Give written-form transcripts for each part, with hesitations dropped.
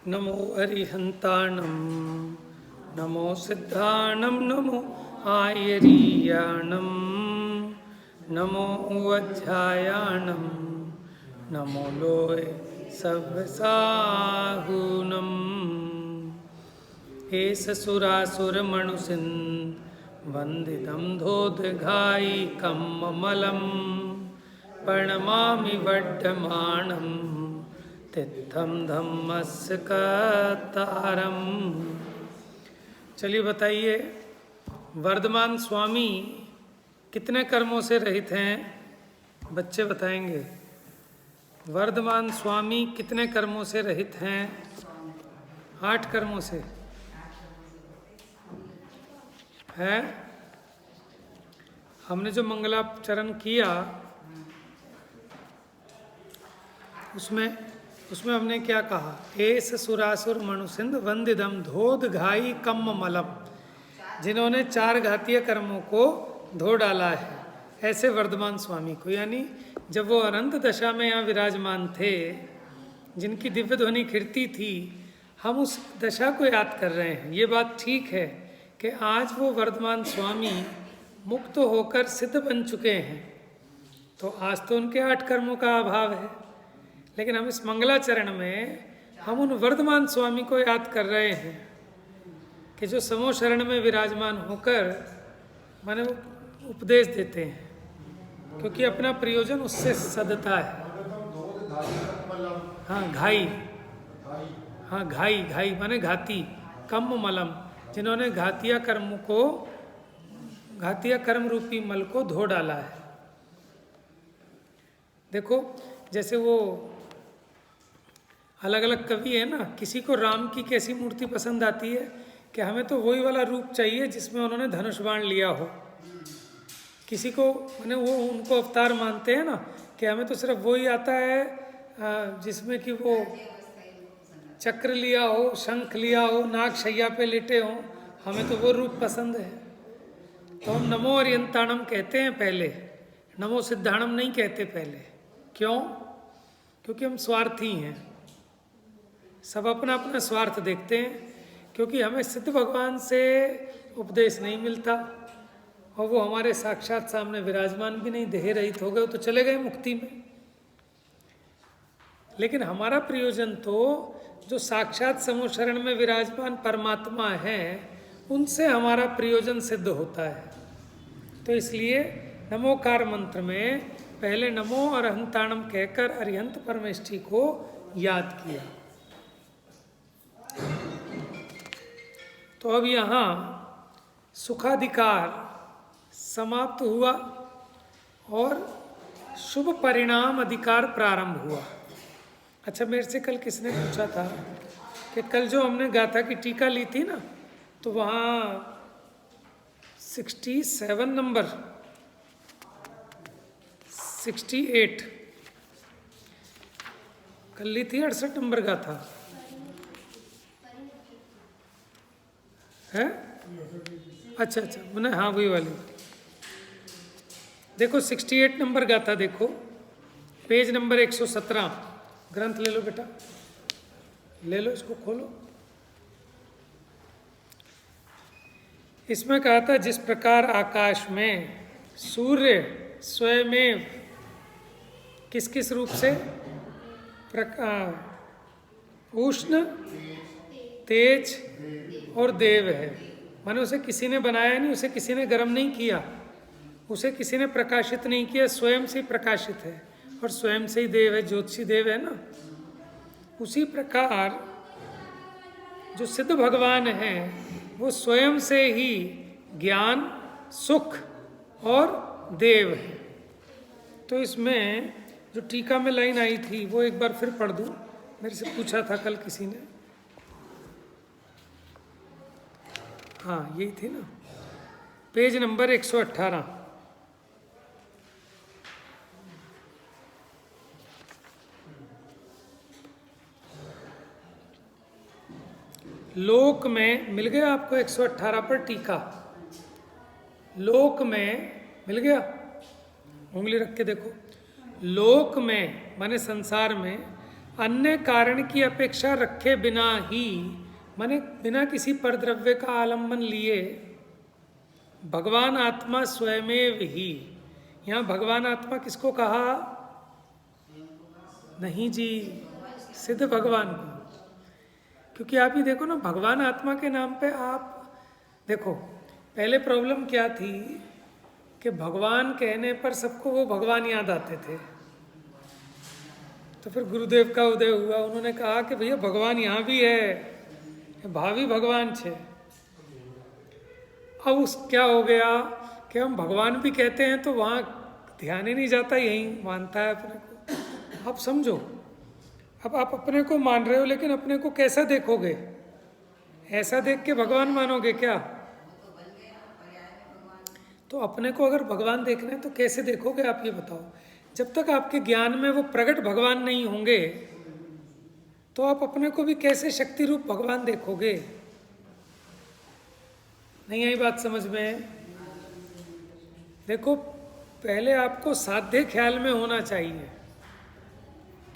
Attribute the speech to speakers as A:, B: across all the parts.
A: नमो अरिहंताणं नमो सिद्धाणं नमो आयरीयाणं नमो वज्रायाणं नमो लोय सव्यसाहूनं हे ससुरासुरमणुसिन् वन्दितं धोदघायिकं ममलं प्रणमामि वड्डमाणं तित्थं धम्मस्य कतारम। चलिए बताइए, वर्धमान स्वामी कितने कर्मों से रहित हैं? बच्चे बताएंगे। वर्धमान स्वामी कितने कर्मों से रहित हैं? 8 कर्मों से है। हमने जो मंगलाचरण किया उसमें हमने क्या कहा? एस सुरासुर मनुसिंद वंदिदम धोध घाई कम मलम, जिन्होंने 4 घातीय कर्मों को धो डाला है, ऐसे वर्धमान स्वामी को। यानी जब वो अनंत दशा में यहाँ विराजमान थे, जिनकी दिव्य ध्वनि खिड़ती थी, हम उस दशा को याद कर रहे हैं। ये बात ठीक है कि आज वो वर्धमान स्वामी मुक्त होकर सिद्ध बन चुके हैं, तो आज तो उनके 8 कर्मों का अभाव है। लेकिन हम इस मंगलाचरण में हम उन वर्धमान स्वामी को याद कर रहे हैं कि जो समो शरण में विराजमान होकर माने उपदेश देते हैं, क्योंकि अपना प्रयोजन उससे सदता है। हाँ घाई, हाँ घाई घाई माने घाती, कम मलम, जिन्होंने घातिया कर्म रूपी मल को धो डाला है। देखो जैसे वो अलग अलग कवि है ना, किसी को राम की कैसी मूर्ति पसंद आती है कि हमें तो वही वाला रूप चाहिए जिसमें उन्होंने धनुष बाण लिया हो। किसी को माने वो उनको अवतार मानते हैं ना कि हमें तो सिर्फ वही आता है जिसमें कि वो चक्र लिया हो, शंख लिया हो, नाग शैया पे लेटे हो, हमें तो वो रूप पसंद है। तो हम नमो अरियंताणम कहते हैं पहले, नमो सिद्धाणम नहीं कहते पहले। क्यों? क्योंकि हम स्वार्थी हैं, सब अपना अपना स्वार्थ देखते हैं। क्योंकि हमें सिद्ध भगवान से उपदेश नहीं मिलता और वो हमारे साक्षात सामने विराजमान भी नहीं, देह रहित हो गए तो चले गए मुक्ति में। लेकिन हमारा प्रयोजन तो जो साक्षात समो शरण में विराजमान परमात्मा है, उनसे हमारा प्रयोजन सिद्ध होता है। तो इसलिए नमोकार मंत्र में पहले नमो अरिहंताणम कहकर अरिहंत परमेष्ठी को याद किया। तो अब यहाँ सुखाधिकार समाप्त हुआ और शुभ परिणाम अधिकार प्रारंभ हुआ। अच्छा, मेरे से कल किसने पूछा था कि कल जो हमने गाथा की टीका ली थी ना, तो वहाँ 67 नंबर 68 कल ली थी, 68 नंबर गाथा है। अच्छा मैंने हाँ वही वाली देखो, 68 नंबर गाथा देखो, पेज नंबर 117। ग्रंथ ले लो बेटा, ले लो, इसको खोलो। इसमें कहा था, जिस प्रकार आकाश में सूर्य स्वयमेव किस किस रूप से उष्ण, तेज और देव है, माने उसे किसी ने बनाया नहीं, उसे किसी ने गर्म नहीं किया, उसे किसी ने प्रकाशित नहीं किया, स्वयं से प्रकाशित है और स्वयं से ही देव है, ज्योतिषी देव है ना। उसी प्रकार जो सिद्ध भगवान हैं वो स्वयं से ही ज्ञान, सुख और देव है। तो इसमें जो टीका में लाइन आई थी वो एक बार फिर पढ़ दूं, मेरे से पूछा था कल किसी ने। हाँ यही थी ना, पेज नंबर 118। लोक में मिल गया आपको 118 पर टीका। लोक में मिल गया, उंगली रख के देखो। लोक में माने संसार में अन्य कारण की अपेक्षा रखे बिना ही, माने बिना किसी परद्रव्य का आलंबन लिए, भगवान आत्मा स्वयमेव ही। यहाँ भगवान आत्मा किसको कहा? नहीं जी, सिद्ध भगवान को। क्योंकि आप ही देखो ना, भगवान आत्मा के नाम पे आप देखो, पहले प्रॉब्लम क्या थी कि भगवान कहने पर सबको वो भगवान याद आते थे। तो फिर गुरुदेव का उदय हुआ, उन्होंने कहा कि भैया भगवान यहाँ भी है, भावी भगवान छे। अब उस क्या हो गया कि हम भगवान भी कहते हैं तो वहाँ ध्यान ही नहीं जाता, यही मानता है अपने को। अब समझो, अब आप अपने को मान रहे हो, लेकिन अपने को कैसा देखोगे? ऐसा देख के भगवान मानोगे क्या? तो अपने को अगर भगवान देखना है तो कैसे देखोगे आप, ये बताओ। जब तक आपके ज्ञान में वो प्रकट भगवान नहीं होंगे तो आप अपने को भी कैसे शक्ति रूप भगवान देखोगे? नहीं आई बात समझ में? देखो, पहले आपको साध्य ख्याल में होना चाहिए,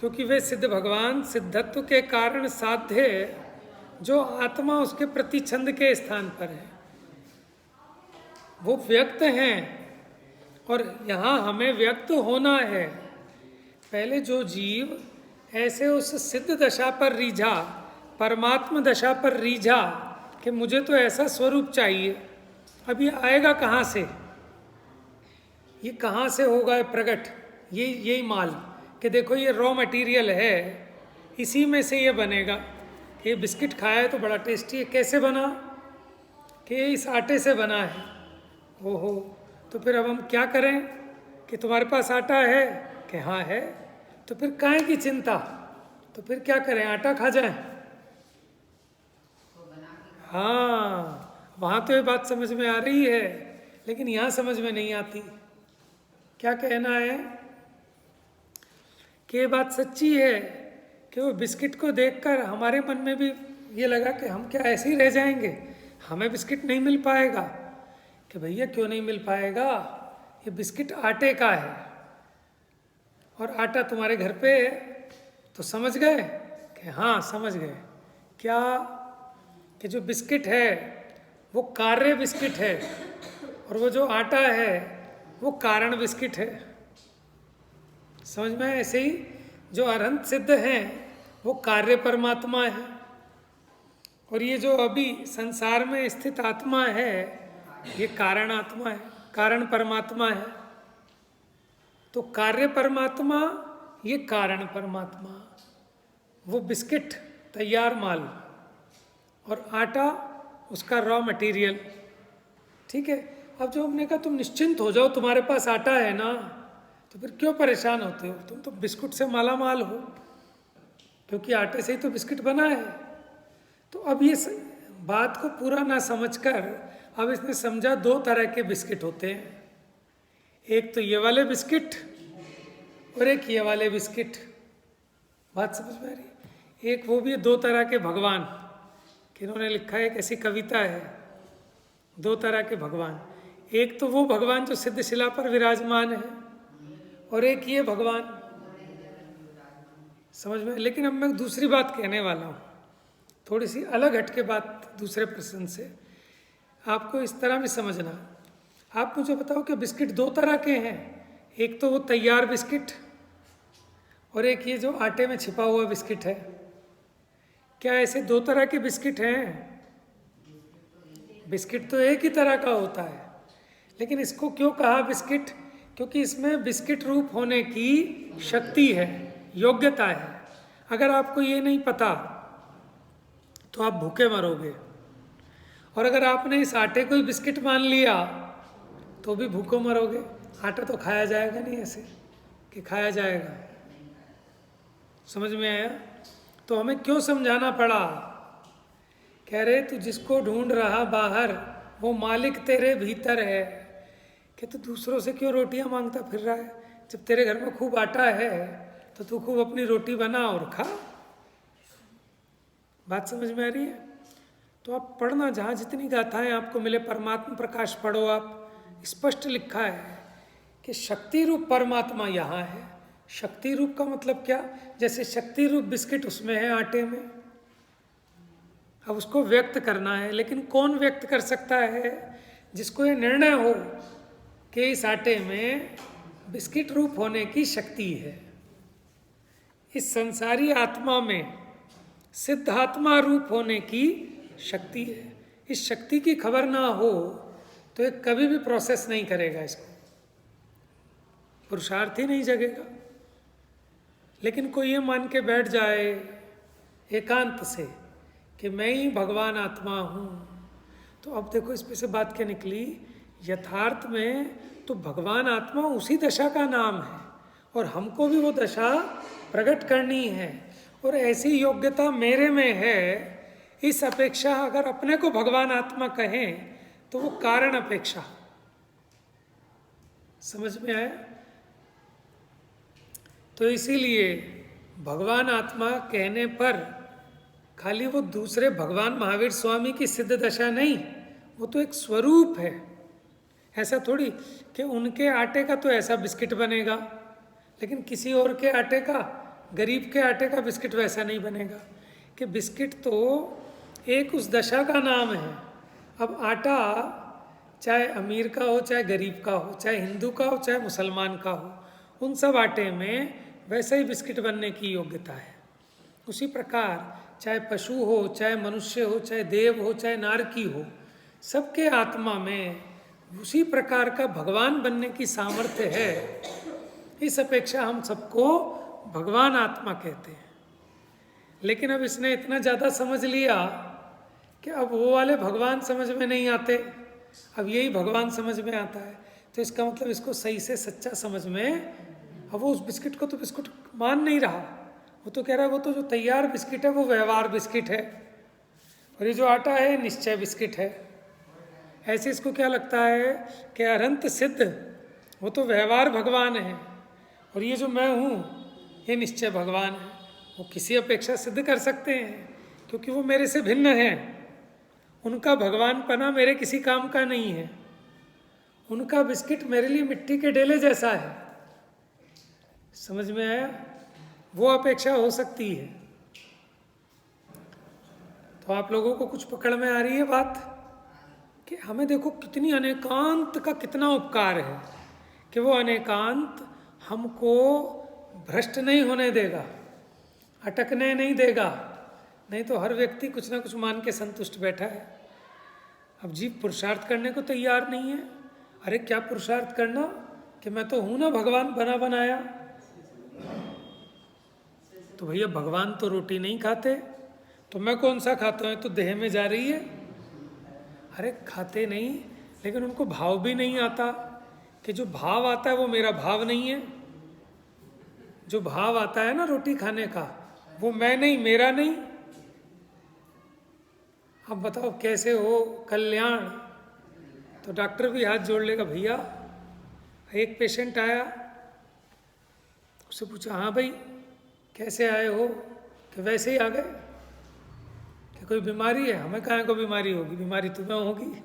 A: क्योंकि वे सिद्ध भगवान सिद्धत्व के कारण साध्य, जो आत्मा उसके प्रति छंद के स्थान पर है, वो व्यक्त हैं। और यहाँ हमें व्यक्त होना है। पहले जो जीव ऐसे उस सिद्ध दशा पर रीझा, परमात्म दशा पर रीझा कि मुझे तो ऐसा स्वरूप चाहिए, अब ये आएगा कहाँ से? ये कहाँ से होगा प्रकट? यही माल कि देखो ये रॉ मटेरियल है, इसी में से ये बनेगा। ये बिस्किट खाया है तो बड़ा टेस्टी है, कैसे बना? कि इस आटे से बना है। ओहो, तो फिर अब हम क्या करें कि तुम्हारे पास आटा है? कि हाँ है। तो फिर काहे की चिंता? तो फिर क्या करें, आटा खा जाए? हाँ, वहाँ तो ये बात समझ में आ रही है, लेकिन यहाँ समझ में नहीं आती। क्या कहना है कि ये बात सच्ची है कि वो बिस्किट को देखकर हमारे मन में भी ये लगा कि हम क्या ऐसे ही रह जाएंगे, हमें बिस्किट नहीं मिल पाएगा। कि भैया क्यों नहीं मिल पाएगा, ये बिस्किट आटे का है और आटा तुम्हारे घर पे है। तो समझ गए कि हाँ समझ गए। क्या कि जो बिस्किट है वो कार्य बिस्किट है और वो जो आटा है वो कारण बिस्किट है। समझ में? ऐसे ही जो अनंत सिद्ध हैं वो कार्य परमात्मा है, और ये जो अभी संसार में स्थित आत्मा है ये कारण आत्मा है, कारण परमात्मा है। तो कार्य परमात्मा, ये कारण परमात्मा। वो बिस्किट तैयार माल और आटा उसका रॉ मटेरियल। ठीक है। अब जो हमने कहा तुम निश्चिंत हो जाओ, तुम्हारे पास आटा है ना, तो फिर क्यों परेशान होते हो? तुम तो बिस्कुट से माला माल हो, क्योंकि आटे से ही तो बिस्किट बना है। तो अब ये बात को पूरा ना समझकर अब इसने समझा दो तरह के बिस्किट होते हैं, एक तो ये वाले बिस्किट और एक ये वाले बिस्किट। बात समझ में आ रही? एक वो भी है दो तरह के भगवान, किन्होंने लिखा है, एक ऐसी कविता है, दो तरह के भगवान। एक तो वो भगवान जो सिद्ध शिला पर विराजमान है और एक ये भगवान। समझ में? लेकिन अब मैं दूसरी बात कहने वाला हूँ, थोड़ी सी अलग हटके बात दूसरे प्रश्न से। आपको इस तरह भी समझना। आप मुझे बताओ कि बिस्किट दो तरह के हैं, एक तो वो तैयार बिस्किट और एक ये जो आटे में छिपा हुआ बिस्किट है। क्या ऐसे दो तरह के बिस्किट हैं? बिस्किट तो एक ही तरह का होता है, लेकिन इसको क्यों कहा बिस्किट? क्योंकि इसमें बिस्किट रूप होने की शक्ति है, योग्यता है। अगर आपको ये नहीं पता तो आप भूखे मरोगे, और अगर आपने इस आटे को ही बिस्किट मान लिया तो भी भूखों मरोगे। आटा तो खाया जाएगा नहीं ऐसे कि खाया जाएगा। समझ में आया? तो हमें क्यों समझाना पड़ा? कह रहे तू जिसको ढूंढ रहा बाहर वो मालिक तेरे भीतर है। कि तू दूसरों से क्यों रोटियां मांगता फिर रहा है? जब तेरे घर में खूब आटा है तो तू खूब अपनी रोटी बना और खा। बात समझ में आ रही है? तो आप पढ़ना, जहाँ जितनी गाथाएं आपको मिले, परमात्मा प्रकाश पढ़ो। आप स्पष्ट लिखा है कि शक्ति रूप परमात्मा यहाँ है, शक्ति रूप का मतलब क्या? जैसे शक्ति रूप बिस्किट उसमें है आटे में, अब उसको व्यक्त करना है, लेकिन कौन व्यक्त कर सकता है? जिसको ये निर्णय हो कि इस आटे में बिस्किट रूप होने की शक्ति है। इस संसारी आत्मा में सिद्धात्मा रूप होने की शक्ति है। इस शक्ति की खबर ना हो तो ये कभी भी प्रोसेस नहीं करेगा, इसको पुरुषार्थ ही नहीं जगेगा। लेकिन कोई ये मान के बैठ जाए एकांत से कि मैं ही भगवान आत्मा हूँ, तो अब देखो इसमें से बात क्या निकली, यथार्थ में तो भगवान आत्मा उसी दशा का नाम है और हमको भी वो दशा प्रकट करनी है, और ऐसी योग्यता मेरे में है। इस अपेक्षा अगर अपने को भगवान आत्मा कहें तो वो कारण अपेक्षा। समझ में आया? तो इसीलिए भगवान आत्मा कहने पर खाली वो दूसरे भगवान महावीर स्वामी की सिद्ध दशा नहीं, वो तो एक स्वरूप है। ऐसा थोड़ी कि उनके आटे का तो ऐसा बिस्किट बनेगा, लेकिन किसी और के आटे का, गरीब के आटे का बिस्किट वैसा नहीं बनेगा। कि बिस्किट तो एक उस दशा का नाम है। अब आटा चाहे अमीर का हो, चाहे गरीब का हो, चाहे हिंदू का हो, चाहे मुसलमान का हो, उन सब आटे में वैसे ही बिस्किट बनने की योग्यता है। उसी प्रकार चाहे पशु हो, चाहे मनुष्य हो, चाहे देव हो, चाहे नारकी हो, सबके आत्मा में उसी प्रकार का भगवान बनने की सामर्थ्य है। इस अपेक्षा हम सबको भगवान आत्मा कहते हैं। लेकिन अब इसने इतना ज़्यादा समझ लिया कि अब वो वाले भगवान समझ में नहीं आते, अब यही भगवान समझ में आता है। तो इसका मतलब इसको सही से सच्चा समझ में, अब वो उस बिस्किट को तो बिस्कुट मान नहीं रहा, वो तो कह रहा है वो तो जो तैयार बिस्किट है वो व्यवहार बिस्किट है, और ये जो आटा है निश्चय बिस्किट है। ऐसे इसको क्या लगता है कि अनंत सिद्ध वो तो व्यवहार भगवान है, और ये जो मैं हूँ ये निश्चय भगवान है। वो किसी अपेक्षा सिद्ध कर सकते हैं क्योंकि वो मेरे से भिन्न हैं। उनका भगवान पना मेरे किसी काम का नहीं है। उनका बिस्किट मेरे लिए मिट्टी के डेले जैसा है। समझ में आया? वो अपेक्षा हो सकती है। तो आप लोगों को कुछ पकड़ में आ रही है बात कि हमें देखो कितनी अनेकांत का कितना उपकार है कि वो अनेकांत हमको भ्रष्ट नहीं होने देगा, अटकने नहीं देगा। नहीं तो हर व्यक्ति कुछ ना कुछ मान के संतुष्ट बैठा है। अब जीव पुरुषार्थ करने को तैयार नहीं है। अरे क्या पुरुषार्थ करना कि मैं तो हूं ना भगवान बना बनाया। तो भैया भगवान तो रोटी नहीं खाते, तो मैं कौन सा खाता हूँ? तो देह में जा रही है। अरे खाते नहीं, लेकिन उनको भाव भी नहीं आता कि जो भाव आता है वो मेरा भाव नहीं है। जो भाव आता है ना रोटी खाने का, वो मैं नहीं, मेरा नहीं। अब बताओ कैसे हो कल्याण? तो डॉक्टर भी हाथ जोड़ लेगा। भैया एक पेशेंट आया, उससे पूछा हाँ भाई कैसे आए हो? कि वैसे ही आ गए। कि कोई बीमारी है? हमें कहाँ को बीमारी होगी, बीमारी तुम्हें होगी।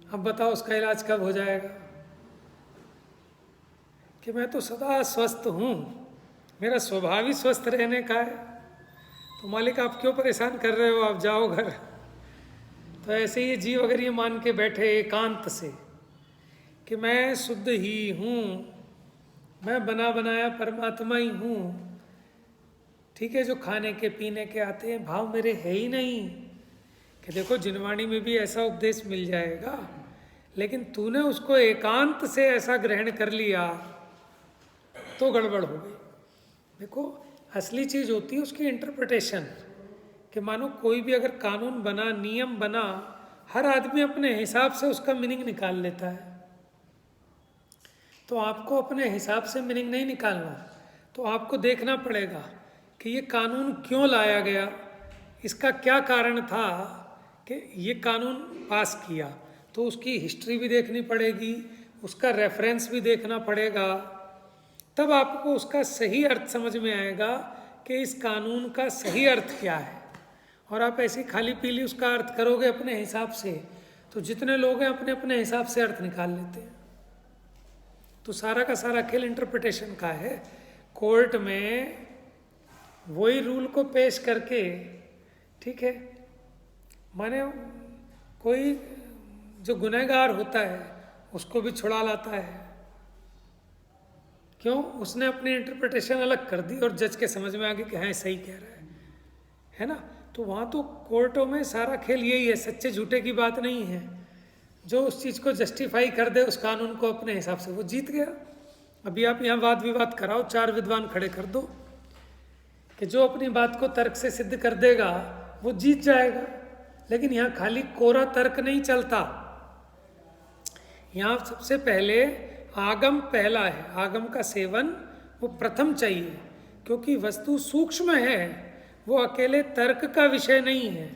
A: अब बताओ उसका इलाज कब हो जाएगा? कि मैं तो सदा स्वस्थ हूँ, मेरा स्वभाव ही स्वस्थ रहने का है। तो मालिक आप क्यों परेशान कर रहे हो, आप जाओ घर। तो ऐसे ही जीव अगर ये मान के बैठे एकांत से कि मैं शुद्ध ही हूँ, मैं बना बनाया परमात्मा ही हूँ, ठीक है, जो खाने के पीने के आते हैं भाव मेरे है ही नहीं। कि देखो जिनवाणी में भी ऐसा उपदेश मिल जाएगा, लेकिन तूने उसको एकांत से ऐसा ग्रहण कर लिया तो गड़बड़ हो गई। देखो असली चीज़ होती है उसकी इंटरप्रिटेशन। कि मानो कोई भी अगर कानून बना, नियम बना, हर आदमी अपने हिसाब से उसका मीनिंग निकाल लेता है। तो आपको अपने हिसाब से मीनिंग नहीं निकालना, तो आपको देखना पड़ेगा कि ये कानून क्यों लाया गया, इसका क्या कारण था कि ये कानून पास किया। तो उसकी हिस्ट्री भी देखनी पड़ेगी, उसका रेफरेंस भी देखना पड़ेगा, तब आपको उसका सही अर्थ समझ में आएगा कि इस कानून का सही अर्थ क्या है। और आप ऐसी खाली पीली उसका अर्थ करोगे अपने हिसाब से, तो जितने लोग हैं अपने अपने हिसाब से अर्थ निकाल लेते हैं। तो सारा का सारा खेल इंटरप्रिटेशन का है। कोर्ट में वही रूल को पेश करके, ठीक है, माने कोई जो गुनहगार होता है उसको भी छुड़ा लाता है। क्यों? उसने अपनी इंटरप्रिटेशन अलग कर दी और जज के समझ में आ गया कि हाँ सही कह रहा है ना। तो वहाँ तो कोर्टों में सारा खेल यही है, सच्चे झूठे की बात नहीं है। जो उस चीज़ को जस्टिफाई कर दे उस कानून को अपने हिसाब से, वो जीत गया। अभी आप यहाँ वाद विवाद कराओ, 4 विद्वान खड़े कर दो कि जो अपनी बात को तर्क से सिद्ध कर देगा वो जीत जाएगा। लेकिन यहाँ खाली कोरा तर्क नहीं चलता, यहाँ सबसे पहले आगम पहला है। आगम का सेवन वो प्रथम चाहिए, क्योंकि वस्तु सूक्ष्म है, वो अकेले तर्क का विषय नहीं है।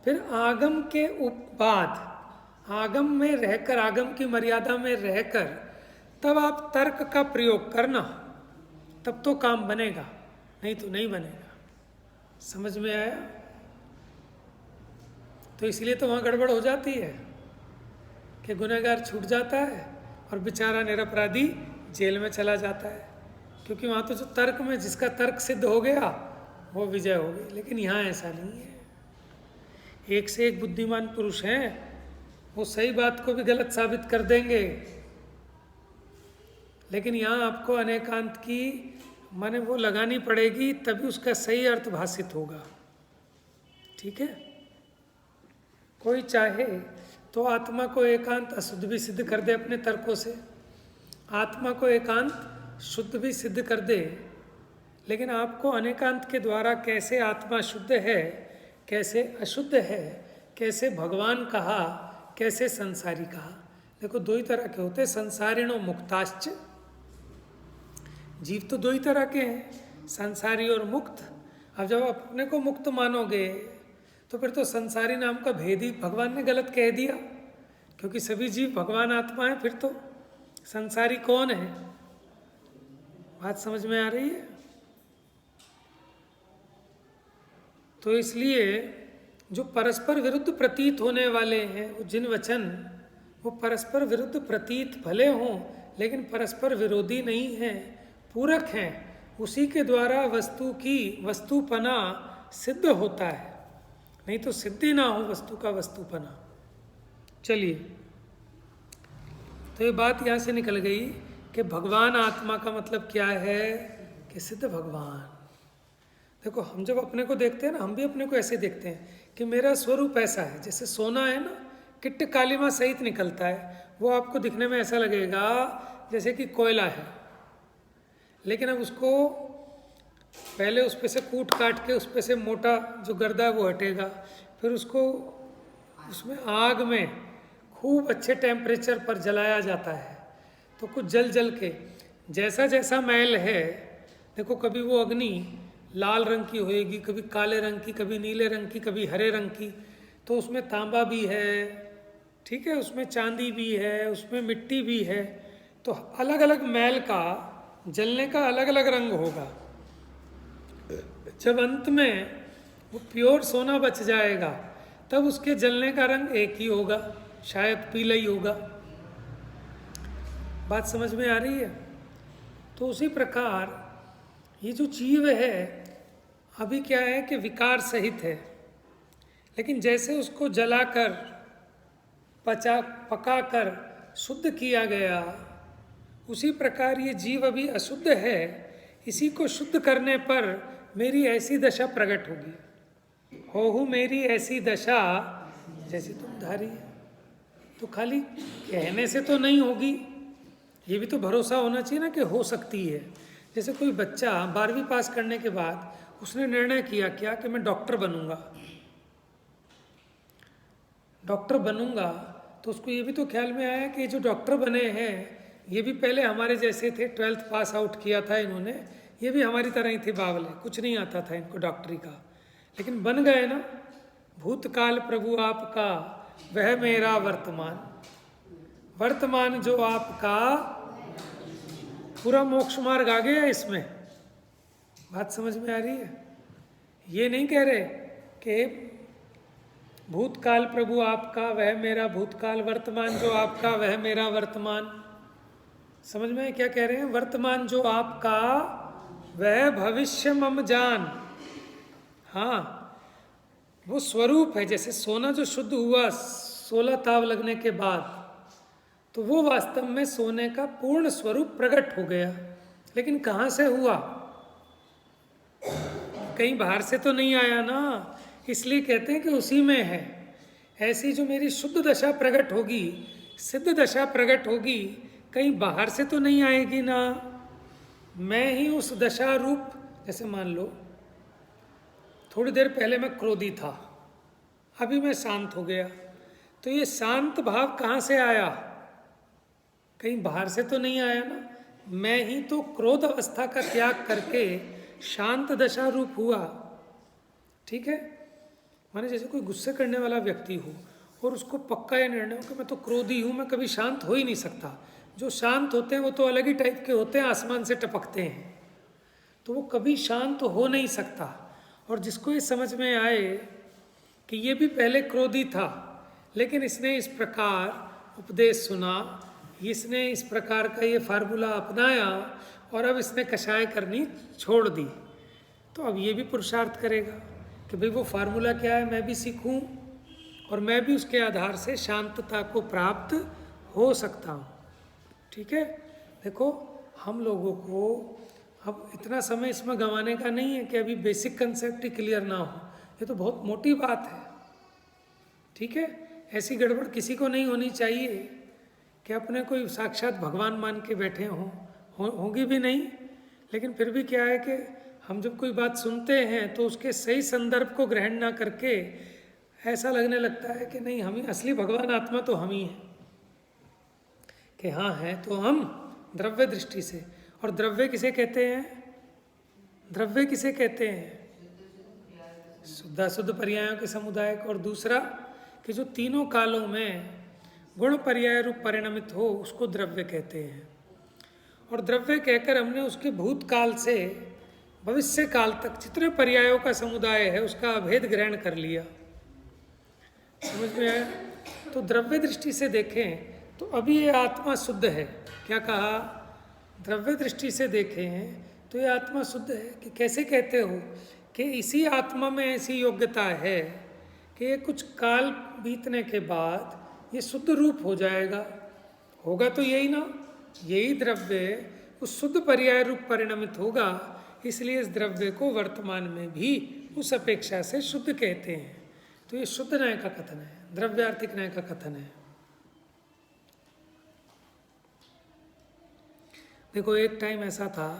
A: फिर आगम के बाद, आगम में रहकर, आगम की मर्यादा में रहकर तब आप तर्क का प्रयोग करना, तब तो काम बनेगा, नहीं तो नहीं बनेगा। समझ में आया? तो इसलिए तो वहाँ गड़बड़ हो जाती है कि गुनहगार छूट जाता है और बेचारा निरपराधी जेल में चला जाता है, क्योंकि वहाँ तो जो तर्क में जिसका तर्क सिद्ध हो गया वो विजय हो गई। लेकिन यहाँ ऐसा नहीं है। एक से एक बुद्धिमान पुरुष हैं, वो सही बात को भी गलत साबित कर देंगे। लेकिन यहाँ आपको अनेकांत की माने वो लगानी पड़ेगी, तभी उसका सही अर्थ भाषित होगा। ठीक है? कोई चाहे तो आत्मा को एकांत अशुद्ध भी सिद्ध कर दे अपने तर्कों से, आत्मा को एकांत शुद्ध भी सिद्ध कर दे। लेकिन आपको अनेकांत के द्वारा कैसे आत्मा शुद्ध है, कैसे अशुद्ध है, कैसे भगवान कहा, कैसे संसारी कहा। देखो दो ही तरह के होते हैं, संसारिणो मुक्ताश्च। जीव तो दो ही तरह के हैं, संसारी और मुक्त। अब जब आप अपने को मुक्त मानोगे तो फिर तो संसारी नाम का भेद ही भगवान ने गलत कह दिया, क्योंकि सभी जीव भगवान आत्मा है। फिर तो संसारी कौन है? बात समझ में आ रही है? तो इसलिए जो परस्पर विरुद्ध प्रतीत होने वाले हैं, वो जिन वचन वो परस्पर विरुद्ध प्रतीत भले हों लेकिन परस्पर विरोधी नहीं हैं, पूरक हैं, उसी के द्वारा वस्तु की वस्तुपना सिद्ध होता है। नहीं तो सिद्धि ना हो वस्तु का वस्तुपना। चलिए, तो ये बात यहाँ से निकल गई कि भगवान आत्मा का मतलब क्या है कि सिद्ध भगवान। देखो हम जब अपने को देखते हैं ना, हम भी अपने को ऐसे देखते हैं कि मेरा स्वरूप ऐसा है। जैसे सोना है ना, किट्ट कालीमा सहित निकलता है, वो आपको दिखने में ऐसा लगेगा जैसे कि कोयला है। लेकिन अब उसको पहले उस पे से कूट काट के उस पे से मोटा जो गर्दा है वो हटेगा, फिर उसको उसमें आग में खूब अच्छे टेम्परेचर पर जलाया जाता है, तो कुछ जल जल के जैसा जैसा मैल है, देखो कभी वो अग्नि लाल रंग की होएगी, कभी काले रंग की, कभी नीले रंग की, कभी हरे रंग की। तो उसमें तांबा भी है, ठीक है, उसमें चांदी भी है, उसमें मिट्टी भी है। तो अलग अलग मैल का जलने का अलग अलग रंग होगा। जब अंत में वो प्योर सोना बच जाएगा तब उसके जलने का रंग एक ही होगा, शायद पीला ही होगा। बात समझ में आ रही है? तो उसी प्रकार ये जो जीव है अभी क्या है कि विकार सहित है, लेकिन जैसे उसको जलाकर पकाकर शुद्ध किया गया, उसी प्रकार ये जीव अभी अशुद्ध है। इसी को शुद्ध करने पर मेरी ऐसी दशा प्रकट होगी। होहु मेरी ऐसी दशा जैसी तुम धारी है। तो खाली कहने से तो नहीं होगी, ये भी तो भरोसा होना चाहिए ना कि हो सकती है। जैसे कोई बच्चा 12वीं पास करने के बाद उसने निर्णय किया क्या कि मैं डॉक्टर बनूंगा, डॉक्टर बनूंगा, तो उसको ये भी तो ख्याल में आया कि जो डॉक्टर बने हैं ये भी पहले हमारे जैसे थे, 12th पास आउट किया था इन्होंने, ये भी हमारी तरह ही थे बावले, कुछ नहीं आता था इनको डॉक्टरी का, लेकिन बन गए ना। भूतकाल प्रभु आपका वह मेरा वर्तमान, वर्तमान जो आपका पूरा मोक्ष मार्ग आ गया इसमें। बात समझ में आ रही है? ये नहीं कह रहे कि भूतकाल प्रभु आपका वह मेरा भूतकाल, वर्तमान जो आपका वह मेरा वर्तमान। समझ में क्या कह रहे हैं? वर्तमान जो आपका वह भविष्य मम जान, हाँ वो स्वरूप है। जैसे सोना जो शुद्ध हुआ 16 ताव लगने के बाद, तो वो वास्तव में सोने का पूर्ण स्वरूप प्रकट हो गया। लेकिन कहाँ से हुआ? कहीं बाहर से तो नहीं आया ना, इसलिए कहते हैं कि उसी में है। ऐसी जो मेरी शुद्ध दशा प्रकट होगी, सिद्ध दशा प्रकट होगी, कहीं बाहर से तो नहीं आएगी ना, मैं ही उस दशा रूप। जैसे मान लो थोड़ी देर पहले मैं क्रोधी था, अभी मैं शांत हो गया, तो ये शांत भाव कहाँ से आया? कहीं बाहर से तो नहीं आया ना, मैं ही तो क्रोध अवस्था का त्याग करके शांत दशा रूप हुआ। ठीक है, माने जैसे कोई गुस्से करने वाला व्यक्ति हो और उसको पक्का ये निर्णय हो कि मैं तो क्रोधी हूँ, मैं कभी शांत हो ही नहीं सकता। जो शांत होते हैं वो तो अलग ही टाइप के होते हैं, आसमान से टपकते हैं, तो वो कभी शांत हो नहीं सकता। और जिसको ये समझ में आए कि ये भी पहले क्रोधी था, लेकिन इसने इस प्रकार उपदेश सुना, इसने इस प्रकार का ये फार्मूला अपनाया और अब इसने कषाय करनी छोड़ दी, तो अब ये भी पुरुषार्थ करेगा कि भाई वो फार्मूला क्या है, मैं भी सीखूं और मैं भी उसके आधार से शांतता को प्राप्त हो सकता हूँ। ठीक है, देखो हम लोगों को अब इतना समय इसमें गंवाने का नहीं है कि अभी बेसिक कंसेप्ट ही क्लियर ना हो, ये तो बहुत मोटी बात है। ठीक है, ऐसी गड़बड़ किसी को नहीं होनी चाहिए कि अपने कोई साक्षात भगवान मान के बैठे होंगी भी नहीं। लेकिन फिर भी क्या है कि हम जब कोई बात सुनते हैं तो उसके सही संदर्भ को ग्रहण ना करके ऐसा लगने लगता है कि नहीं, हम ही असली भगवान आत्मा तो हम ही हैं, कि हाँ हैं तो हम द्रव्य दृष्टि से। और द्रव्य किसे कहते हैं? द्रव्य किसे कहते हैं? शुद्धाशुद्ध पर्यायों के समुदाय को। और दूसरा कि जो तीनों कालों में गुण पर्याय रूप परिणमित हो, उसको द्रव्य कहते हैं। और द्रव्य कहकर हमने उसके भूतकाल से भविष्य काल तक जितने पर्यायों का समुदाय है उसका अभेद ग्रहण कर लिया। समझ में आया? तो द्रव्य दृष्टि से देखें तो अभी ये आत्मा शुद्ध है। क्या कहा? द्रव्य दृष्टि से देखें तो ये आत्मा शुद्ध है। कि कैसे कहते हो? कि इसी आत्मा में ऐसी योग्यता है कि ये कुछ काल बीतने के बाद ये शुद्ध रूप हो जाएगा। होगा तो यही ना, यही द्रव्य उस शुद्ध पर्याय रूप परिणमित होगा। इसलिए इस द्रव्य को वर्तमान में भी उस अपेक्षा से शुद्ध कहते हैं। तो ये शुद्ध न्याय का कथन है, द्रव्यार्थिक न्याय का कथन है। देखो एक टाइम ऐसा था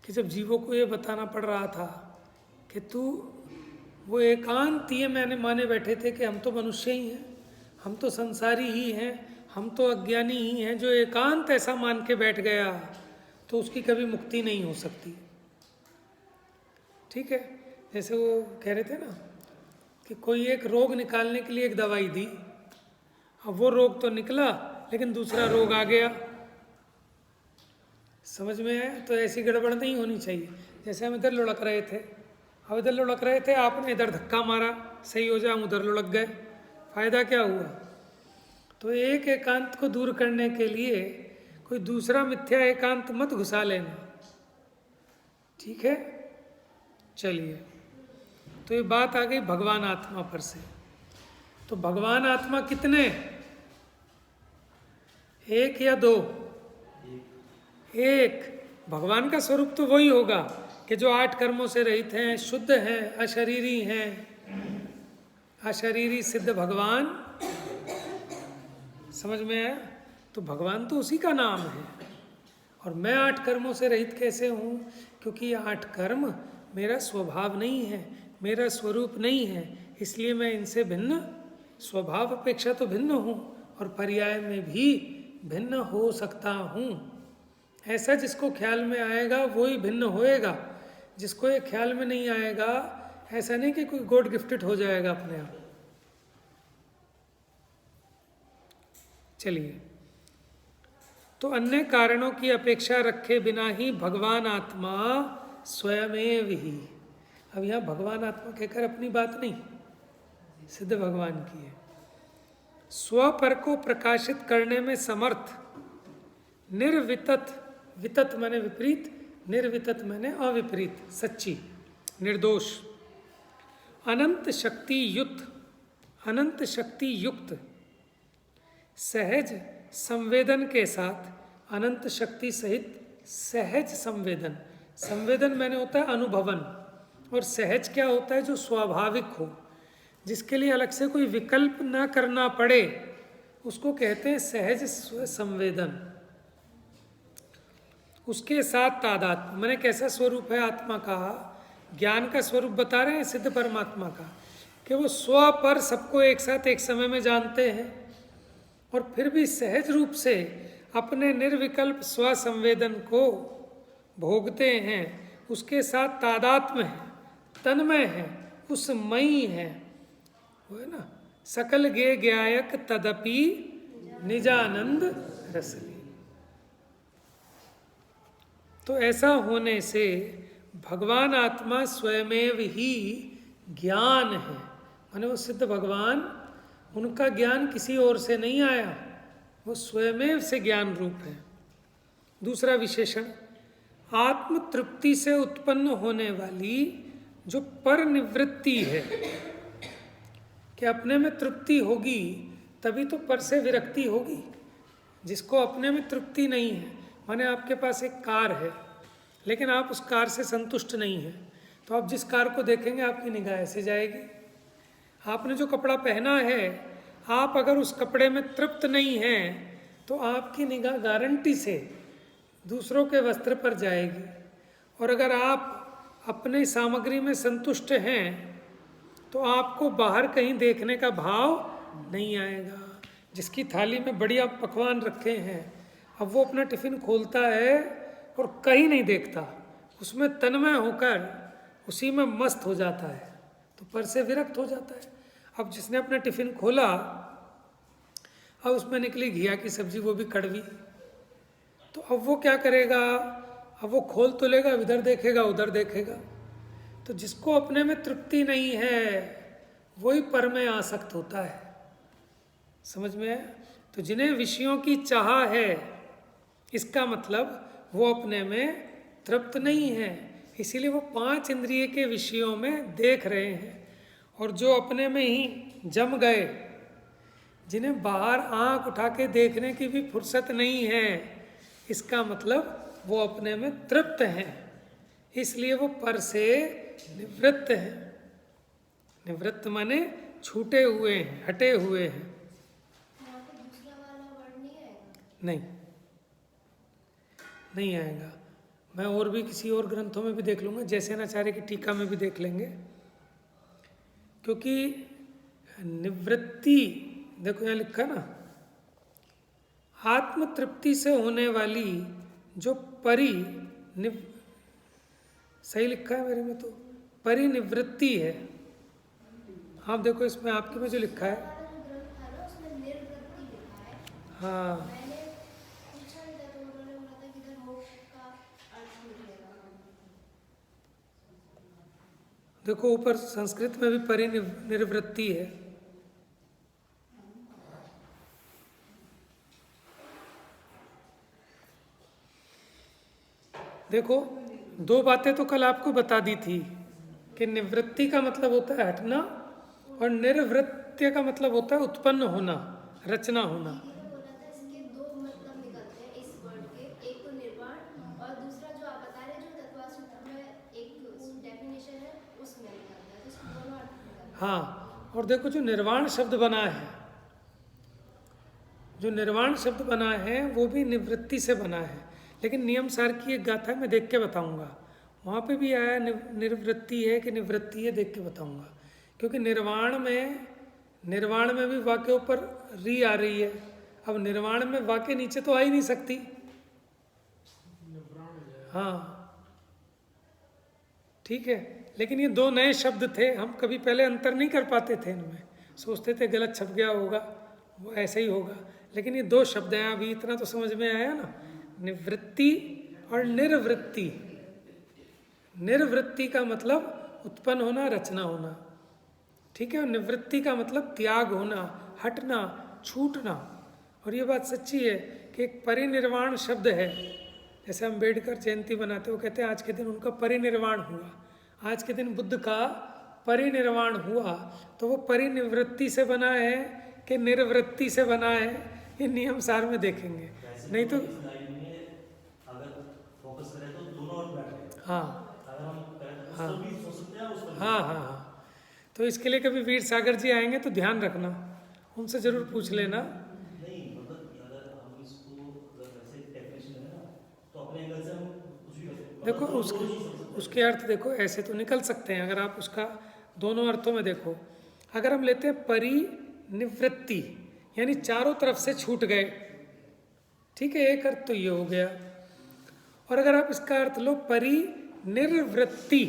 A: कि जब जीवों को ये बताना पड़ रहा था कि तू, वो एकांतीय मैंने माने बैठे थे कि हम तो मनुष्य ही हैं, हम तो संसारी ही हैं, हम तो अज्ञानी ही हैं। जो एकांत ऐसा मान के बैठ गया तो उसकी कभी मुक्ति नहीं हो सकती। ठीक है, जैसे वो कह रहे थे ना कि कोई एक रोग निकालने के लिए एक दवाई दी, अब वो रोग तो निकला लेकिन दूसरा रोग आ गया। समझ में है? तो ऐसी गड़बड़ नहीं होनी चाहिए। जैसे हम इधर लुढ़क रहे थे, अब इधर लुढ़क रहे थे, आपने इधर धक्का मारा, सही हो जाए, हम उधर लुढ़क गए, फायदा क्या हुआ? तो एक एकांत को दूर करने के लिए कोई दूसरा मिथ्या एकांत मत घुसा लेना। ठीक है, चलिए, तो ये बात आ गई भगवान आत्मा पर से। तो भगवान आत्मा कितने? एक या दो? एक। भगवान का स्वरूप तो वही होगा कि जो 8 कर्मों से रहित हैं, शुद्ध हैं, अशरीरी हैं, अशरीरी सिद्ध भगवान। समझ में आया? तो भगवान तो उसी का नाम है। और मैं 8 कर्मों से रहित कैसे हूँ? क्योंकि ये 8 कर्म मेरा स्वभाव नहीं है, मेरा स्वरूप नहीं है, इसलिए मैं इनसे भिन्न, स्वभाव अपेक्षा तो भिन्न हूँ और पर्याय में भी भिन्न हो सकता हूँ। ऐसा जिसको ख्याल में आएगा वो ही भिन्न होएगा। जिसको ये ख्याल में नहीं आएगा, ऐसा नहीं कि कोई गॉड गिफ्टेड हो जाएगा अपने आप। चलिए, तो अन्य कारणों की अपेक्षा रखे बिना ही भगवान आत्मा स्वयमेव ही। अब यहाँ भगवान आत्मा कहकर अपनी बात नहीं, सिद्ध भगवान की है। स्व पर को प्रकाशित करने में समर्थ निर्वितत, वितत माने विपरीत, निर्वितत माने अविपरीत, सच्ची, निर्दोष, अनंत शक्ति युक्त, अनंत शक्ति युक्त, सहज संवेदन के साथ, अनंत शक्ति सहित सहज संवेदन, संवेदन मैंने होता है अनुभवन, और सहज क्या होता है? जो स्वाभाविक हो, जिसके लिए अलग से कोई विकल्प ना करना पड़े, उसको कहते हैं सहज संवेदन। उसके साथ तादात्म्य, मैंने कैसा स्वरूप है आत्मा का? ज्ञान का स्वरूप बता रहे हैं सिद्ध परमात्मा का, कि वो स्व पर सबको एक साथ एक समय में जानते हैं, और फिर भी सहज रूप से अपने निर्विकल्प स्व संवेदन को भोगते हैं। उसके साथ तादात्म्य है, तन्मय है, उसमयी है, वो है ना, सकल गे ज्ञायक तदपि निजानंद रसली। तो ऐसा होने से भगवान आत्मा स्वयमेव ही ज्ञान है, माने वो सिद्ध भगवान, उनका ज्ञान किसी और से नहीं आया, वो स्वयमेव से ज्ञान रूप है। दूसरा विशेषण, आत्म तृप्ति से उत्पन्न होने वाली जो पर निवृत्ति है, कि अपने में तृप्ति होगी तभी तो पर से विरक्ति होगी। जिसको अपने में तृप्ति नहीं है, माने आपके पास एक कार है लेकिन आप उस कार से संतुष्ट नहीं हैं, तो आप जिस कार को देखेंगे आपकी निगाह ऐसे जाएगी। आपने जो कपड़ा पहना है, आप अगर उस कपड़े में तृप्त नहीं हैं तो आपकी निगाह गारंटी से दूसरों के वस्त्र पर जाएगी। और अगर आप अपने सामग्री में संतुष्ट हैं तो आपको बाहर कहीं देखने का भाव नहीं आएगा। जिसकी थाली में बढ़िया पकवान रखे हैं, अब वो अपना टिफिन खोलता है और कहीं नहीं देखता, उसमें तन्मय होकर उसी में मस्त हो जाता है, तो पर से विरक्त हो जाता है। अब जिसने अपना टिफिन खोला, अब उसमें निकली घिया की सब्जी, वो भी कड़वी, तो अब वो क्या करेगा? अब वो खोल तो लेगा, इधर देखेगा उधर देखेगा। तो जिसको अपने में तृप्ति नहीं है वही पर में आसक्त होता है। समझ में है? तो जिन्हें विषयों की चाह है, इसका मतलब वो अपने में तृप्त नहीं है, इसीलिए वो 5 इंद्रिय के विषयों में देख रहे हैं। और जो अपने में ही जम गए, जिन्हें बाहर आंख उठा के देखने की भी फुर्सत नहीं है, इसका मतलब वो अपने में तृप्त हैं, इसलिए वो पर से निवृत्त हैं। निवृत्त माने छूटे हुए हैं, हटे हुए हैं। नहीं, नहीं आएगा। मैं और भी किसी और ग्रंथों में भी देख लूँगा, जैसे आचार्य की टीका में भी देख लेंगे। क्योंकि निवृत्ति, देखो यहाँ लिखा ना, आत्म तृप्ति से होने वाली जो सही लिखा है मेरे में, तो परिनिवृत्ति है। आप देखो इसमें आपके में जो लिखा है, हाँ, देखो ऊपर संस्कृत में भी परिनिवृत्ति है। देखो 2 बातें तो कल आपको बता दी थी कि निवृत्ति का मतलब होता है हटना, और निर्वृत्य का मतलब होता है उत्पन्न होना, रचना होना। हाँ, और देखो जो निर्वाण शब्द बना है, जो निर्वाण शब्द बना है वो भी निवृत्ति से बना है। लेकिन नियम सार की एक गाथा मैं देख के बताऊंगा, वहाँ पे भी आया निर्वृत्ति है कि निवृत्ति है, देख के बताऊंगा। क्योंकि निर्वाण में भी वाक्य ऊपर री आ रही है। अब निर्वाण में वाक्य नीचे तो आ ही नहीं सकती। हाँ ठीक है, लेकिन ये 2 नए शब्द थे, हम कभी पहले अंतर नहीं कर पाते थे इनमें, सोचते थे गलत छप गया होगा, वो ऐसे ही होगा। लेकिन ये 2 शब्द हैं, अभी इतना तो समझ में आया ना, निवृत्ति और निर्वृत्ति। निर्वृत्ति का मतलब उत्पन्न होना, रचना होना, ठीक है। और निवृत्ति का मतलब त्याग होना, हटना, छूटना। और ये बात सच्ची है कि एक परिनिर्वाण शब्द है। जैसे अम्बेडकर जयंती मनाते, वो कहते हैं आज के दिन उनका परिनिर्वाण हुआ, आज के दिन बुद्ध का परिनिर्वाण हुआ। तो वो परिनिवृत्ति से बना है कि निर्वृत्ति से बना है, ये नियम सार में देखेंगे। नहीं तो
B: अगर फोकस करें तो दोनों और बैठे,
A: हाँ
B: अगर हम करें तो
A: हाँ
B: उसको भी सोच सकते हैं, उसको भी।
A: हाँ हाँ हाँ। तो इसके लिए कभी वीर सागर जी आएंगे तो ध्यान रखना, उनसे जरूर पूछ लेना।
B: नहीं मतलब अगर हम इसको अगर वैसे डेफिनेशन है ना, तो अपने एंगल से हम कुछ भी कर सकते हैं।
A: देखो उसके अर्थ देखो ऐसे तो निकल सकते हैं, अगर आप उसका दोनों अर्थों में देखो। अगर हम लेते हैं परिनिवृत्ति, यानी चारों तरफ से छूट गए, ठीक है, एक अर्थ तो ये हो गया। और अगर आप इसका अर्थ लो परिनिर्वृत्ति,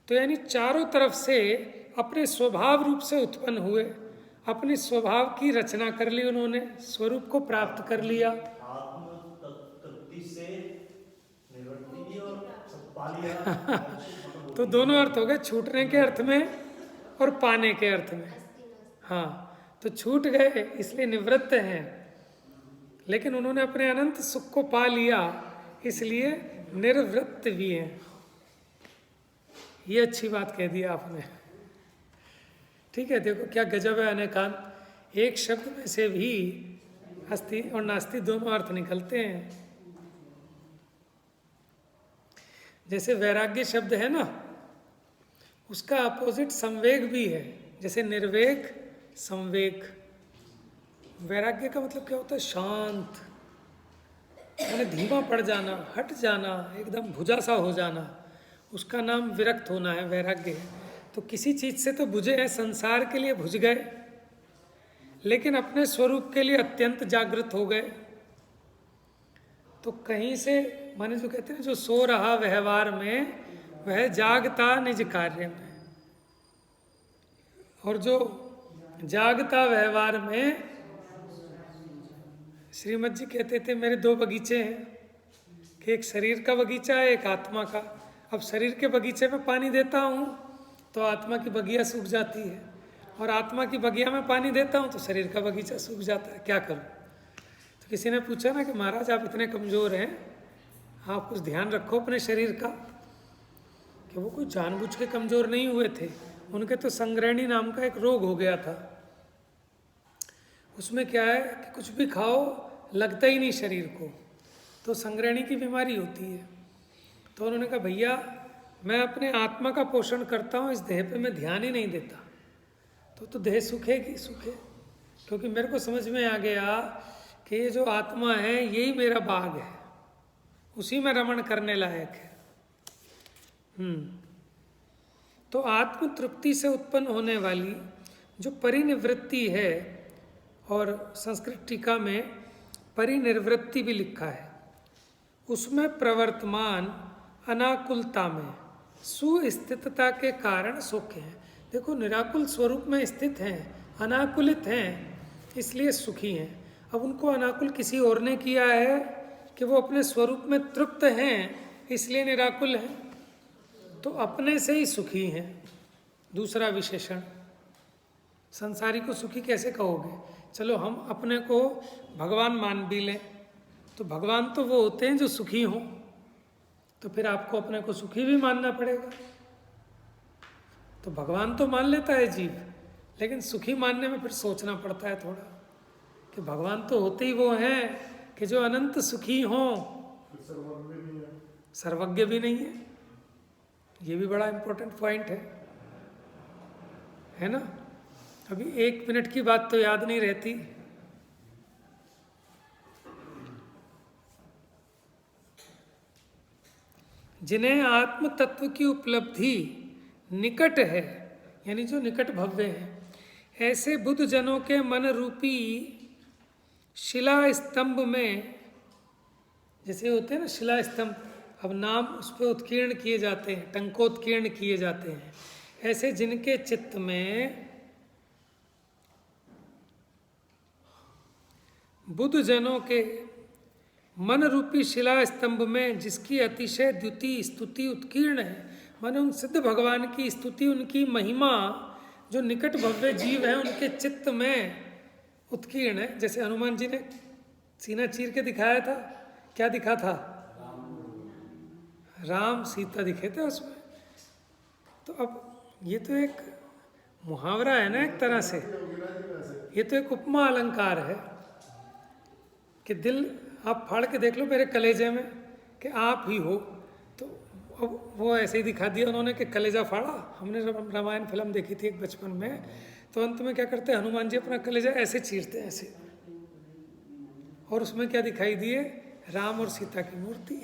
A: तो यानी चारों तरफ से अपने स्वभाव रूप से उत्पन्न हुए, अपने स्वभाव की रचना कर ली उन्होंने, स्वरूप को प्राप्त कर लिया।
B: आत्म तृप्ति से निवृत्ति भी और सब पा लिया।
A: तो दोनों अर्थ हो गए, छूटने के अर्थ में और पाने के अर्थ में। हाँ, तो छूट गए इसलिए निवृत्त हैं, लेकिन उन्होंने अपने अनंत सुख को पा लिया इसलिए निर्वृत्त भी हैं। ये अच्छी बात कह दी आपने, ठीक है। देखो क्या गजब है अनेकांत, एक शब्द में से भी अस्ति और नास्ति दोनों अर्थ निकलते हैं। जैसे वैराग्य शब्द है ना, उसका अपोजिट संवेग भी है। जैसे निर्वेग, संवेग। वैराग्य का मतलब क्या होता है? शांत, यानी धीमा पड़ जाना, हट जाना, एकदम भुजा सा हो जाना, उसका नाम विरक्त होना है, वैराग्य है। तो किसी चीज से तो बुझे हैं, संसार के लिए बुझ गए, लेकिन अपने स्वरूप के लिए अत्यंत जागृत हो गए। तो कहीं से माने जो कहते हैं, जो सो रहा व्यवहार में वह जागता निज कार्य में, और जो जागता व्यवहार में, श्रीमद जी कहते थे मेरे दो बगीचे हैं, कि एक शरीर का बगीचा है, एक आत्मा का। अब शरीर के बगीचे में पानी देता हूँ तो आत्मा की बगिया सूख जाती है, और आत्मा की बगिया में पानी देता हूँ तो शरीर का बगीचा सूख जाता है, क्या करूँ? तो किसी ने पूछा ना कि महाराज आप इतने कमज़ोर हैं, आप कुछ ध्यान रखो अपने शरीर का। कि वो कोई जानबूझ के कमज़ोर नहीं हुए थे, उनके तो संग्रहणी नाम का एक रोग हो गया था। उसमें क्या है कि कुछ भी खाओ लगता ही नहीं शरीर को, तो संग्रहणी की बीमारी होती है। तो उन्होंने कहा भैया मैं अपने आत्मा का पोषण करता हूँ, इस देह पे मैं ध्यान ही नहीं देता, तो देह सूखेगी, सूखे। क्योंकि मेरे को समझ में आ गया कि ये जो आत्मा है यही मेरा बाग है, उसी में रमण करने लायक है। तो आत्म तृप्ति से उत्पन्न होने वाली जो परिनिवृत्ति है, और संस्कृत टीका में परिनिर्वृत्ति भी लिखा है, उसमें प्रवर्तमान अनाकुलता में सुस्थितता के कारण सुख है। देखो निराकुल स्वरूप में स्थित हैं, अनाकुलित हैं, इसलिए सुखी हैं। अब उनको अनाकुल किसी और ने किया है कि वो अपने स्वरूप में तृप्त हैं, इसलिए निराकुल हैं, तो अपने से ही सुखी हैं। दूसरा विशेषण, संसारी को सुखी कैसे कहोगे? चलो हम अपने को भगवान मान भी लें, तो भगवान तो वो होते हैं जो सुखी हों, तो फिर आपको अपने को सुखी भी मानना पड़ेगा। तो भगवान तो मान लेता है जीव, लेकिन सुखी मानने में फिर सोचना पड़ता है थोड़ा, कि भगवान तो होते ही वो हैं कि जो अनंत सुखी हों, सर्वज्ञ भी नहीं है। ये भी बड़ा इंपॉर्टेंट पॉइंट है ना? अभी 1 मिनट की बात तो याद नहीं रहती। जिन्हें आत्म तत्व की उपलब्धि निकट है, यानी जो निकट भव्य है, ऐसे बुद्ध जनों के मन रूपी शिला स्तंभ में, जैसे होते हैं ना शिला स्तंभ, अब नाम उस पर उत्कीर्ण किए जाते हैं, टंकोत्कीर्ण किए जाते हैं, ऐसे जिनके चित्त में बुद्ध जनों के मन रूपी शिला स्तंभ में, जिसकी अतिशय द्युति स्तुति उत्कीर्ण है, माने उन सिद्ध भगवान की स्तुति, उनकी महिमा जो निकट भव्य जीव है उनके चित्त में उत्कीर्ण है। जैसे हनुमान जी ने सीना चीर के दिखाया था, क्या दिखा था? राम सीता दिखे थे उसमें। तो अब ये तो एक मुहावरा है ना, एक तरह से ये तो एक उपमा अलंकार है कि दिल आप फाड़ के देख लो मेरे कलेजे में कि आप ही हो, तो अब वो ऐसे ही दिखा दिया उन्होंने कि कलेजा फाड़ा। हमने रामायण फिल्म देखी थी एक बचपन में, तो अंत में क्या करते हैं, हनुमान जी अपना कलेजा ऐसे चीरते हैं ऐसे, और उसमें क्या दिखाई दिए? राम और सीता की मूर्ति।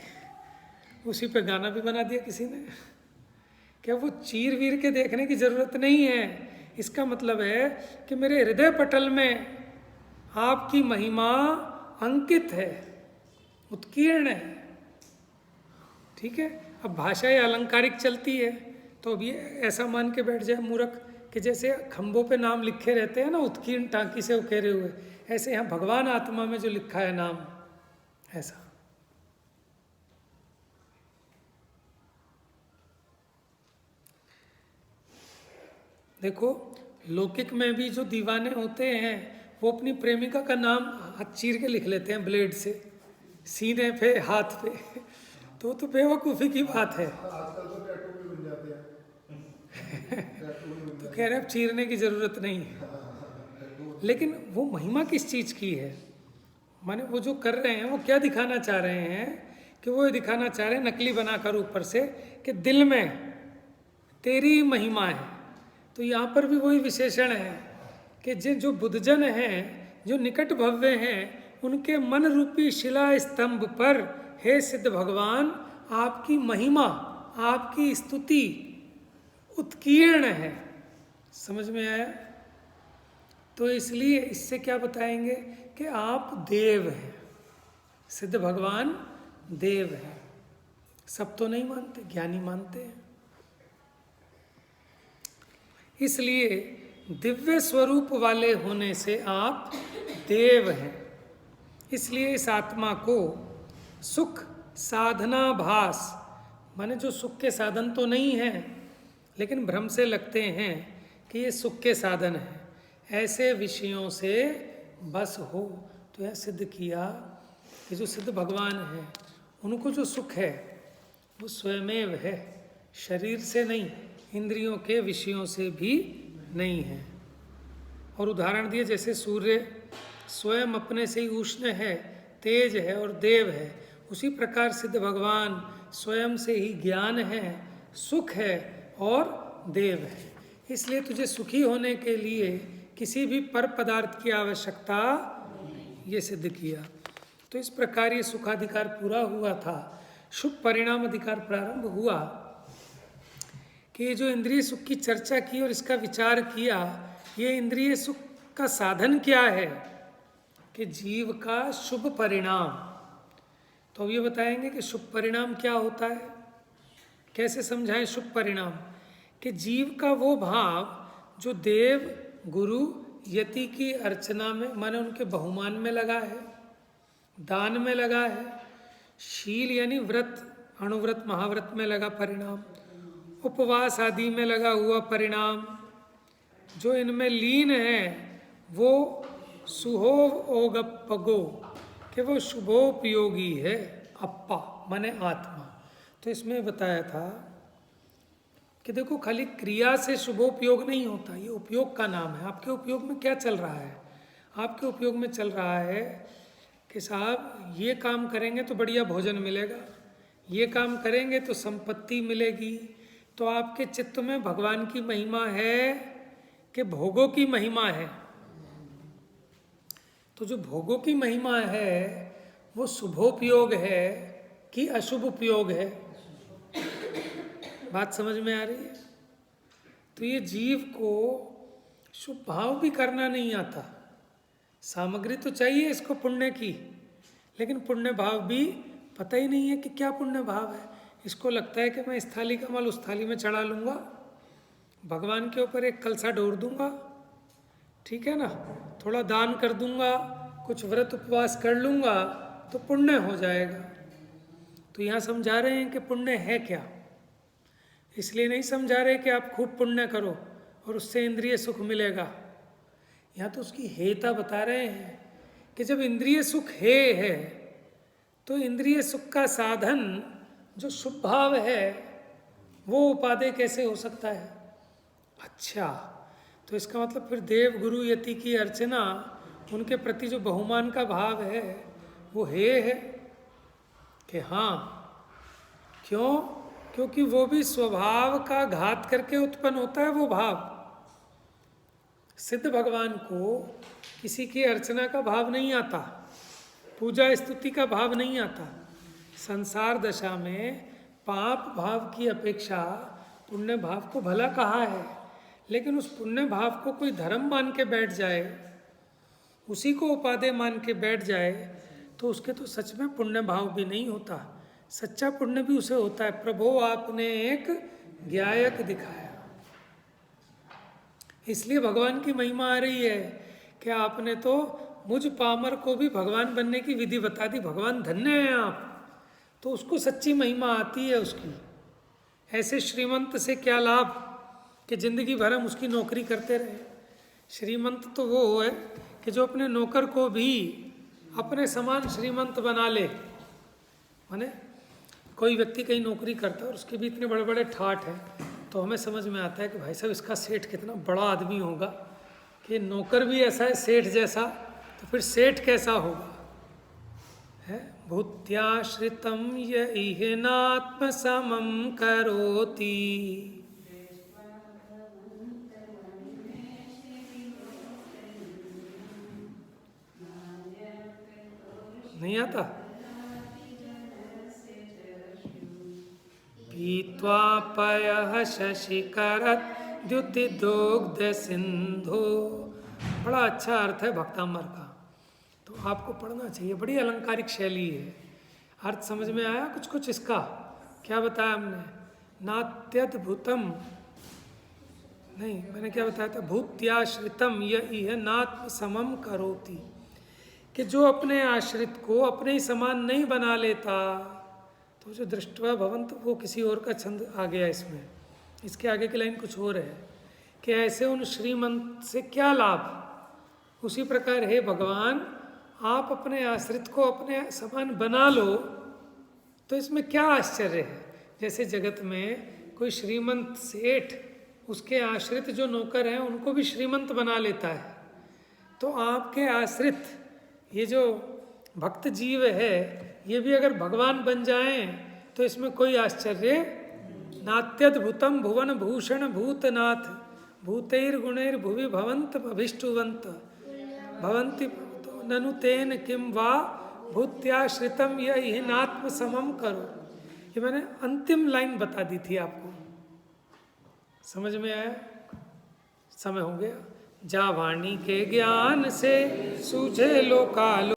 A: उसी पे गाना भी बना दिया किसी ने। क्या वो चीर वीर के देखने की जरूरत नहीं है। इसका मतलब है कि मेरे हृदय पटल में आपकी महिमा अंकित है, उत्कीर्ण है। ठीक है, अब भाषा ये अलंकारिक चलती है, तो अब ये ऐसा मान के बैठ जाए मूर्ख कि जैसे खंभों पे नाम लिखे रहते हैं ना उत्कीर्ण टांकी से उकेरे हुए, ऐसे यहाँ भगवान आत्मा में जो लिखा है नाम, ऐसा। देखो लौकिक में भी जो दीवाने होते हैं वो अपनी प्रेमिका का नाम हाथ चीर के लिख लेते हैं ब्लेड से, सीने पे, हाथ पे। तो बेवकूफ़ी की बात है।
C: आजकल तो टैटू भी बन जाते हैं।
A: तो कह रहे अब चीरने की जरूरत नहीं है। लेकिन वो महिमा किस चीज़ की है? माने वो जो कर रहे हैं वो क्या दिखाना चाह रहे हैं? कि वो ये दिखाना चाह रहे हैं नकली बनाकर ऊपर से कि दिल में तेरी महिमा है। तो यहाँ पर भी वही विशेषण है कि जो बुद्धजन हैं, जो निकट भव्य हैं, उनके मन रूपी शिला स्तंभ पर हे सिद्ध भगवान आपकी महिमा, आपकी स्तुति उत्कीर्ण है। समझ में आया? तो इसलिए इससे क्या बताएंगे कि आप देव हैं, सिद्ध भगवान देव हैं। सब तो नहीं मानते, ज्ञानी मानते हैं। इसलिए दिव्य स्वरूप वाले होने से आप देव हैं। इसलिए इस आत्मा को सुख साधना भास, माने जो सुख के साधन तो नहीं हैं लेकिन भ्रम से लगते हैं कि ये सुख के साधन हैं, ऐसे विषयों से बस हो। तो यह सिद्ध किया कि जो सिद्ध भगवान हैं उनको जो सुख है वो स्वयमेव है, शरीर से नहीं, इंद्रियों के विषयों से भी नहीं है। और उदाहरण दिए जैसे सूर्य स्वयं अपने से ही उष्ण है, तेज है और देव है, उसी प्रकार सिद्ध भगवान स्वयं से ही ज्ञान है, सुख है और देव है। इसलिए तुझे सुखी होने के लिए किसी भी पर पदार्थ की आवश्यकता, ये सिद्ध किया। तो इस प्रकार ये सुखाधिकार पूरा हुआ था। शुभ परिणाम अधिकार प्रारंभ हुआ कि ये जो इंद्रिय सुख की चर्चा की और इसका विचार किया, ये इंद्रिय सुख का साधन क्या है? कि जीव का शुभ परिणाम। तो अब ये बताएंगे कि शुभ परिणाम क्या होता है, कैसे समझाएं शुभ परिणाम? कि जीव का वो भाव जो देव गुरु यति की अर्चना में, माने उनके बहुमान में लगा है, दान में लगा है, शील यानी व्रत, अणुव्रत महाव्रत में लगा परिणाम, उपवास आदि में लगा हुआ परिणाम, जो इनमें लीन है वो सुहोव ओगप्पगो, कि वो शुभोपयोगी है। अप्पा माने आत्मा। तो इसमें बताया था कि देखो खाली क्रिया से शुभोपयोग नहीं होता, ये उपयोग का नाम है। आपके उपयोग में क्या चल रहा है? आपके उपयोग में चल रहा है कि साहब ये काम करेंगे तो बढ़िया भोजन मिलेगा, ये काम करेंगे तो संपत्ति मिलेगी। तो आपके चित्त में भगवान की महिमा है कि भोगों की महिमा है? तो जो भोगों की महिमा है वो शुभोपयोग है कि अशुभ उपयोग है? बात समझ में आ रही है? तो ये जीव को शुभ भाव भी करना नहीं आता। सामग्री तो चाहिए इसको पुण्य की, लेकिन पुण्य भाव भी पता ही नहीं है कि क्या पुण्य भाव है। इसको लगता है कि मैं इस थाली का माल उस थाली में चढ़ा लूँगा, भगवान के ऊपर एक कलसा ढोर दूंगा, ठीक है ना, थोड़ा दान कर दूंगा, कुछ व्रत उपवास कर लूँगा तो पुण्य हो जाएगा। तो यहाँ समझा रहे हैं कि पुण्य है क्या। इसलिए नहीं समझा रहे कि आप खूब पुण्य करो और उससे इंद्रिय सुख मिलेगा। यहाँ तो उसकी हेता बता रहे हैं कि जब इंद्रिय सुख है तो इंद्रिय सुख का साधन जो शुभ भाव है वो उपादेय कैसे हो सकता है? अच्छा, तो इसका मतलब फिर देव गुरु यति की अर्चना, उनके प्रति जो बहुमान का भाव है वो है कि हाँ। क्यों? क्योंकि वो भी स्वभाव का घात करके उत्पन्न होता है वो भाव। सिद्ध भगवान को किसी की अर्चना का भाव नहीं आता, पूजा स्तुति का भाव नहीं आता। संसार दशा में पाप भाव की अपेक्षा पुण्य भाव को भला कहा है, लेकिन उस पुण्य भाव को कोई धर्म मान के बैठ जाए, उसी को उपादेय मान के बैठ जाए, तो उसके तो सच में पुण्य भाव भी नहीं होता। सच्चा पुण्य भी उसे होता है, प्रभु आपने एक ज्ञायक दिखाया। इसलिए भगवान की महिमा आ रही है कि आपने तो मुझ पामर को भी भगवान बनने की विधि बता दी। भगवान धन्य हैं आप, तो उसको सच्ची महिमा आती है उसकी। ऐसे श्रीमंत से क्या लाभ कि जिंदगी भर हम उसकी नौकरी करते रहे। श्रीमंत तो वो है कि जो अपने नौकर को भी अपने समान श्रीमंत बना ले। माने कोई व्यक्ति कहीं नौकरी करता है और उसके भी इतने बड़े बड़े ठाठ हैं, तो हमें समझ में आता है कि भाई साहब इसका सेठ कितना बड़ा आदमी होगा कि नौकर भी ऐसा है सेठ जैसा, तो फिर सेठ कैसा होगा? है भूत्याश्रितम यहिनात्म समम करोति। नहीं आता? पीत्वा पयः शशिकरत् द्युतिदुग्ध सिंधु। बड़ा अच्छा अर्थ है भक्तामर का, तो आपको पढ़ना चाहिए। बड़ी अलंकारिक शैली है। अर्थ समझ में आया कुछ कुछ इसका? क्या बताया हमने? नात्यद्भुतम नहीं, मैंने क्या बताया था? भूत्याश्रितम यह नात्म समम करोति, कि जो अपने आश्रित को अपने ही समान नहीं बना लेता, तो जो दृष्टवा भवंत, वो किसी और का छंद आ गया इसमें। इसके आगे की लाइन कुछ और है कि ऐसे उन श्रीमंत से क्या लाभ। उसी प्रकार हे भगवान, आप अपने आश्रित को अपने समान बना लो, तो इसमें क्या आश्चर्य है। जैसे जगत में कोई श्रीमंत सेठ उसके आश्रित जो नौकर हैं उनको भी श्रीमंत बना लेता है, तो आपके आश्रित ये जो भक्त जीव है ये भी अगर भगवान बन जाएं तो इसमें कोई आश्चर्य। नात्यद्भुतम भुवन भूषण भूतनाथ भूतैर गुणैर भुवि भवंत अभिष्टुवंत भवंति ननु तेन किम वा भूत्याश्रितम यहि नात्म समम करो। ये मैंने अंतिम लाइन बता दी थी आपको, समझ में आया? समय हो गया। जा वाणी के ज्ञान से सूझे लोकालो